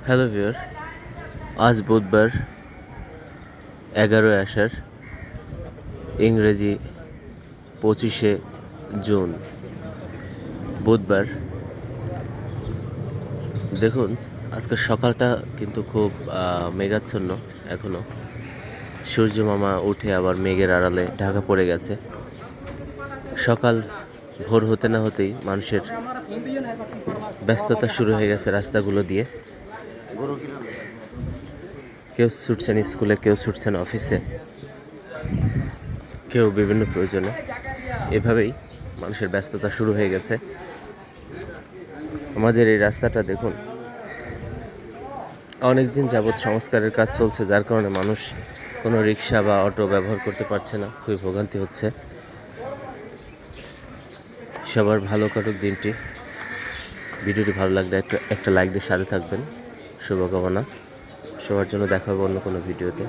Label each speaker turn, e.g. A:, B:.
A: Hello viewer, আজ বুধবার 11 আষাঢ়, ইংরেজি 25শে জুন, বুধবার। দেখুন, আজকের সকালটা কিন্তু খুব মেঘাচ্ছন্ন। এখনও সূর্য মামা উঠে আবার মেঘের আড়ালে ঢাকা পড়ে গেছে। সকাল ভোর হতে না হতেই মানুষের ব্যস্ততা শুরু হয়ে গেছে রাস্তাগুলো দিয়ে। কেউ ছুটছেন স্কুলে, কেউ ছুটছেন অফিসে, কেউ বিভিন্ন প্রয়োজনে। এভাবেই মানুষের ব্যস্ততা শুরু হয়ে গেছে। আমাদের এই রাস্তাটা দেখুন, অনেক দিন যাবৎ সংস্কারের কাজ চলছে, যার কারণে মানুষ কোনো রিক্সা বা অটো ব্যবহার করতে পারছে না, খুবই ভোগান্তি হচ্ছে। সবার ভালো কাটুক দিনটি। ভিডিওটি ভালো লাগলে একটা লাইক দিয়ে সাথে থাকবেন, শুভকামনা। সবার জন্য দেখা হবে অন্য কোনো ভিডিওতে।